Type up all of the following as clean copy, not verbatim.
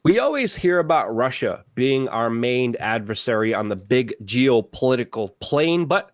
We always hear about Russia being our main adversary on the big geopolitical plane, but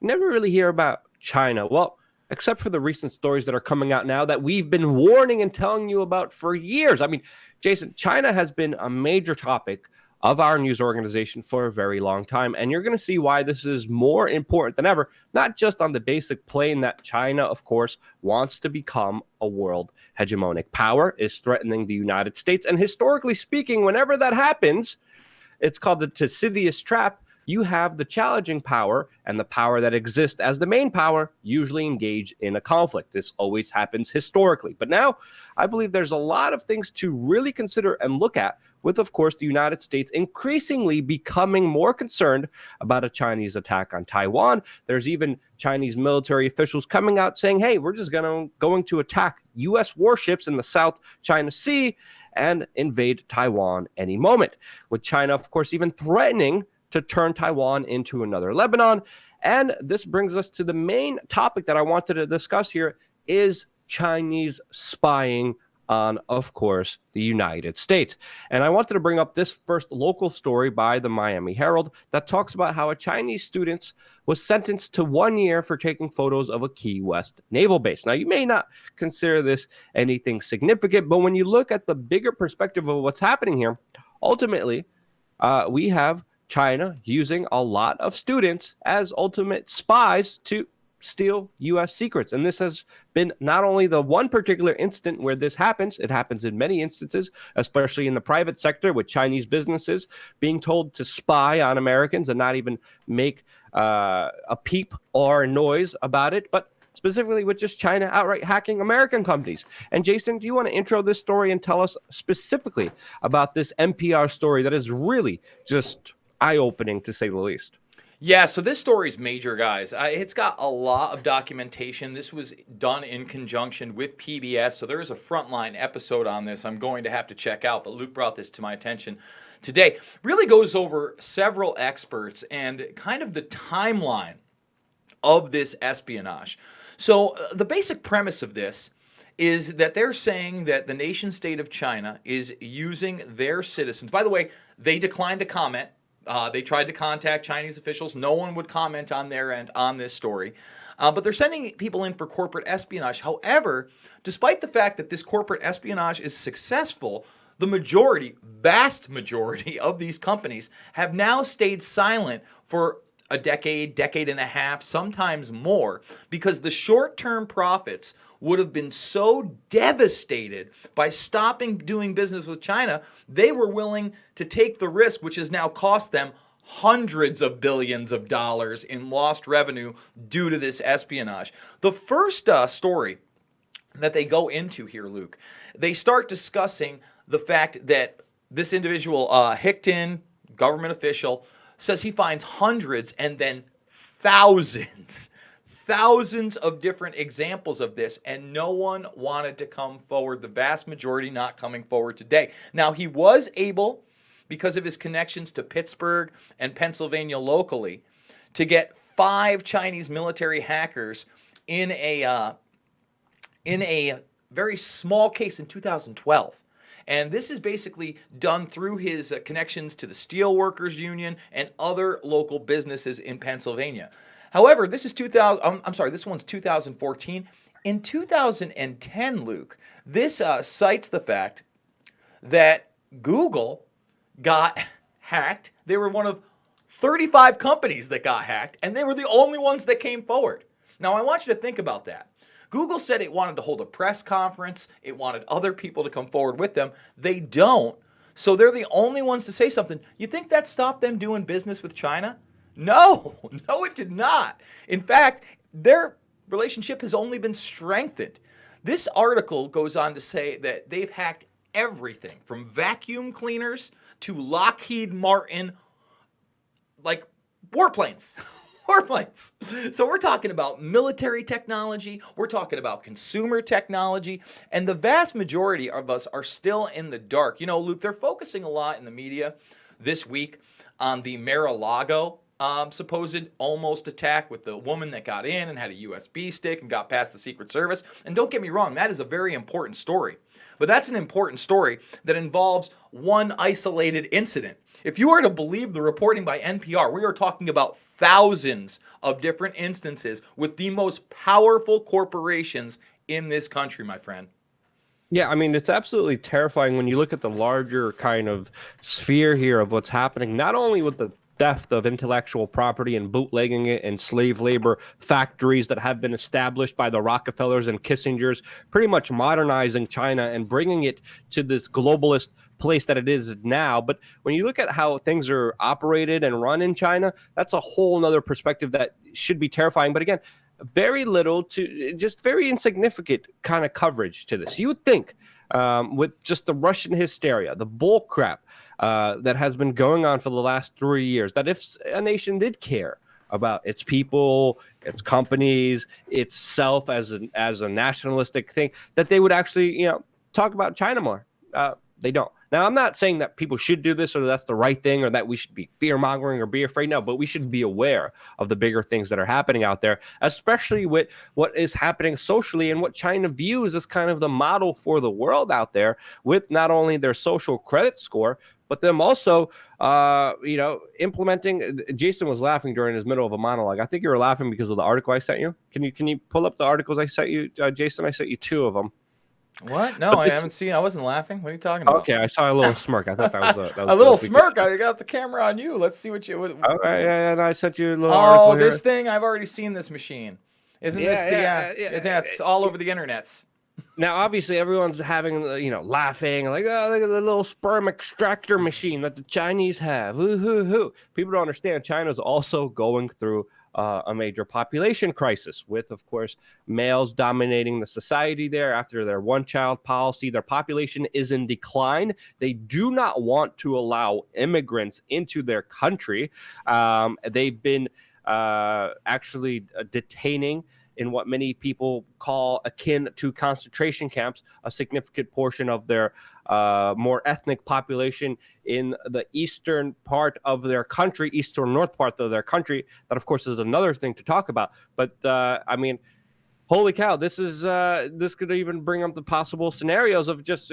never really hear about China. Well, except for the recent stories that are coming out now that we've been warning and telling you about for years. I mean, Jason, China has been a major topic of our news organization for a very long time. And you're going to see why this is more important than ever, not just on the basic plane that China, of course, wants to become a world hegemonic power, is threatening the United States. And historically speaking, whenever that happens, it's called the Thucydides trap. You have the challenging power and the power that exists as the main power usually engage in a conflict. This always happens historically. But now I believe there's a lot of things to really consider and look at, with, of course, the United States increasingly becoming more concerned about a Chinese attack on Taiwan. There's even Chinese military officials coming out saying, hey, we're just going to attack U.S. warships in the South China Sea and invade Taiwan any moment, with China, of course, even threatening to turn Taiwan into another Lebanon. And this brings us to the main topic that I wanted to discuss here is Chinese spying on, of course, the United States. And I wanted to bring up this first local story by the Miami Herald that talks about how a Chinese student was sentenced to 1 year for taking photos of a Key West naval base. Now, you may not consider this anything significant, but when you look at the bigger perspective of what's happening here, ultimately, we have China using a lot of students as ultimate spies to steal U.S. secrets. And this has been not only the one particular instant where this happens, it happens in many instances, especially in the private sector with Chinese businesses being told to spy on Americans and not even make a peep or a noise about it, but specifically with just China outright hacking American companies. And Jason, do you want to intro this story and tell us specifically about this NPR story that is really just eye-opening, to say the least? Yeah, so this story is major, guys. It's got a lot of documentation. This was done in conjunction with PBS, so there is a frontline episode on this I'm going to have to check out, but Luke brought this to my attention today. Really goes over several experts and kind of the timeline of this espionage. So the basic premise of this is that they're saying that the nation state of China is using their citizens. By the way, they declined to comment. They tried to contact Chinese officials. No one would comment on their end on this story. But they're sending people in for corporate espionage. However, despite the fact that this corporate espionage is successful, the majority, vast majority of these companies have now stayed silent for a decade and a half, sometimes more, because the short-term profits would have been so devastated by stopping doing business with China, they were willing to take the risk, which has now cost them hundreds of billions of dollars in lost revenue due to this espionage. The first story that they go into here, Luke, they start discussing the fact that this individual, Hickton, government official, says he finds hundreds and then thousands of different examples of this, and no one wanted to come forward, the vast majority not coming forward today. Now, he was able, because of his connections to Pittsburgh and Pennsylvania locally, to get 5 Chinese military hackers in a very small case in 2012. And this is basically done through his connections to the Steelworkers Union and other local businesses in Pennsylvania. However, this one's 2014. In 2010, Luke, this cites the fact that Google got hacked. They were one of 35 companies that got hacked, and they were the only ones that came forward. Now, I want you to think about that. Google said it wanted to hold a press conference. It wanted other people to come forward with them. They don't. So they're the only ones to say something. You think that stopped them doing business with China? No, it did not. In fact, their relationship has only been strengthened. This article goes on to say that they've hacked everything from vacuum cleaners to Lockheed Martin, like warplanes. Warplanes. So we're talking about military technology, we're talking about consumer technology, and the vast majority of us are still in the dark. You know, Luke, they're focusing a lot in the media this week on the Mar-a-Lago supposed almost attack with the woman that got in and had a USB stick and got past the Secret Service. And don't get me wrong, that is a very important story. But that's an important story that involves one isolated incident. If you are to believe the reporting by NPR, we are talking about thousands of different instances with the most powerful corporations in this country, my friend. Yeah, I mean, it's absolutely terrifying when you look at the larger kind of sphere here of what's happening, not only with the theft of intellectual property and bootlegging it and slave labor factories that have been established by the Rockefellers and Kissingers, pretty much modernizing China and bringing it to this globalist place that it is now. But when you look at how things are operated and run in China, that's a whole nother perspective that should be terrifying. But again, very little to just very insignificant kind of coverage to this. You would think with just the Russian hysteria, the bull crap that has been going on for the last 3 years, that if a nation did care about its people, its companies, itself as a nationalistic thing, that they would actually, talk about China more. They don't. Now, I'm not saying that people should do this or that's the right thing or that we should be fear-mongering or be afraid. No, but we should be aware of the bigger things that are happening out there, especially with what is happening socially and what China views as kind of the model for the world out there with not only their social credit score, but them also, implementing. Jason was laughing during his middle of a monologue. I think you were laughing because of the article I sent you. Can you pull up the articles I sent you, Jason? I sent you 2 of them. What? No, I haven't seen. I wasn't laughing. What are you talking about? Okay, I saw a little smirk. I thought that was a little smirk. I got the camera on you. Let's see what you. All right, yeah, and I sent you a little article here. This thing. I've already seen this machine. Isn't this the? It's all over the internets. Now, obviously, everyone's having, laughing, like, oh, look at the little sperm extractor machine that the Chinese have. People don't understand China's also going through a major population crisis with, of course, males dominating the society there after their one-child policy. Their population is in decline. They do not want to allow immigrants into their country. They've been actually detaining in what many people call akin to concentration camps, a significant portion of their more ethnic population in the eastern part of their country, east or north part of their country. That, of course, is another thing to talk about. But, holy cow, this could even bring up the possible scenarios of just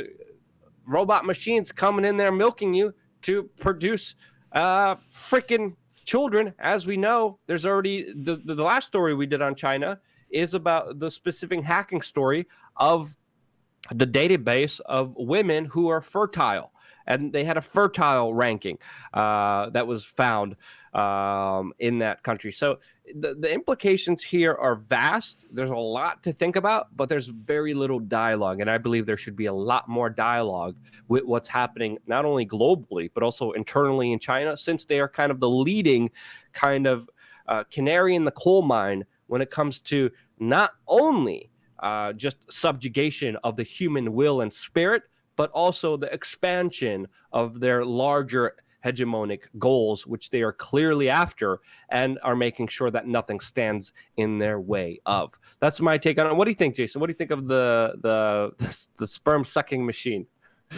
robot machines coming in there milking you to produce freaking children. As we know, there's already the last story we did on China is about the specific hacking story of the database of women who are fertile. And they had a fertile ranking that was found in that country. So the implications here are vast. There's a lot to think about, but there's very little dialogue. And I believe there should be a lot more dialogue with what's happening, not only globally, but also internally in China, since they are kind of the leading kind of canary in the coal mine when it comes to not only just subjugation of the human will and spirit, but also the expansion of their larger hegemonic goals, which they are clearly after and are making sure that nothing stands in their way of. That's my take on it. What do you think, Jason? What do you think of the sperm sucking machine?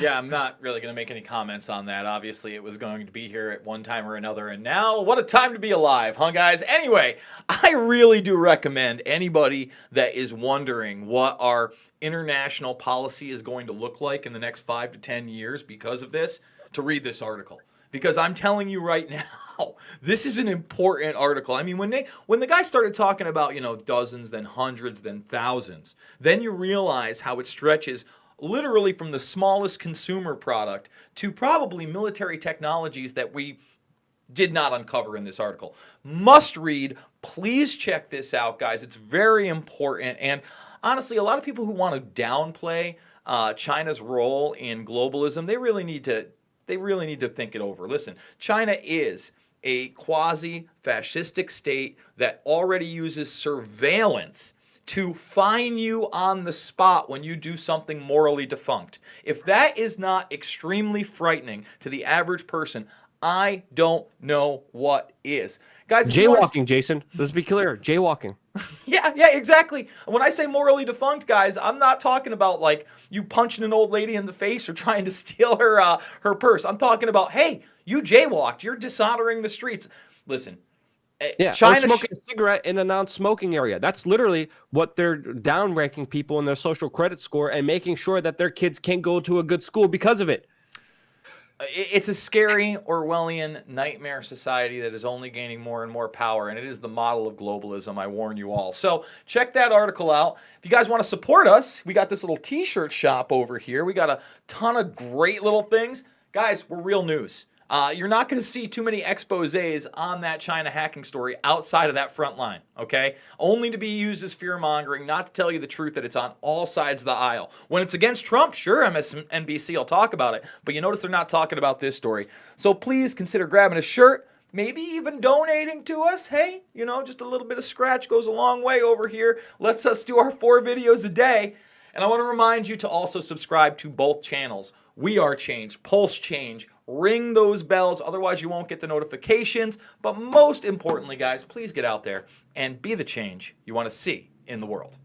Yeah, I'm not really going to make any comments on that. Obviously, it was going to be here at one time or another, and now what a time to be alive, huh, guys? Anyway, I really do recommend anybody that is wondering what our international policy is going to look like in the next 5 to 10 years because of this, to read this article. Because I'm telling you right now, this is an important article. I mean, when the guy started talking about, dozens, then hundreds, then thousands, then you realize how it stretches literally from the smallest consumer product to probably military technologies that we did not uncover in this article. Must read. Please check this out, guys. It's very important. And honestly, a lot of people who want to downplay China's role in globalism, they really need to think it over. Listen, China is a quasi-fascistic state that already uses surveillance to fine you on the spot when you do something morally defunct. If that is not extremely frightening to the average person, I don't know what is. Guys, jaywalking, Jason. Let's be clear. Jaywalking. Yeah, exactly. When I say morally defunct, guys, I'm not talking about like you punching an old lady in the face or trying to steal her purse. I'm talking about, hey, you jaywalked. You're dishonoring the streets. Listen, Yeah, China or smoking a cigarette in a non-smoking area. That's literally what they're down-ranking people in their social credit score and making sure that their kids can't go to a good school because of it. It's a scary Orwellian nightmare society that is only gaining more and more power, and it is the model of globalism, I warn you all. So check that article out. If you guys want to support us, we got this little t-shirt shop over here. We got a ton of great little things. Guys, we're real news. You're not going to see too many exposés on that China hacking story outside of that front line, okay? Only to be used as fear-mongering, not to tell you the truth that it's on all sides of the aisle. When it's against Trump, sure, MSNBC will talk about it, but you notice they're not talking about this story. So please consider grabbing a shirt, maybe even donating to us. Hey, you know, just a little bit of scratch goes a long way over here. Lets us do our 4 videos a day. And I want to remind you to also subscribe to both channels. We Are Change, Pulse Change. Ring those bells, otherwise you won't get the notifications. But most importantly, guys, please get out there and be the change you want to see in the world.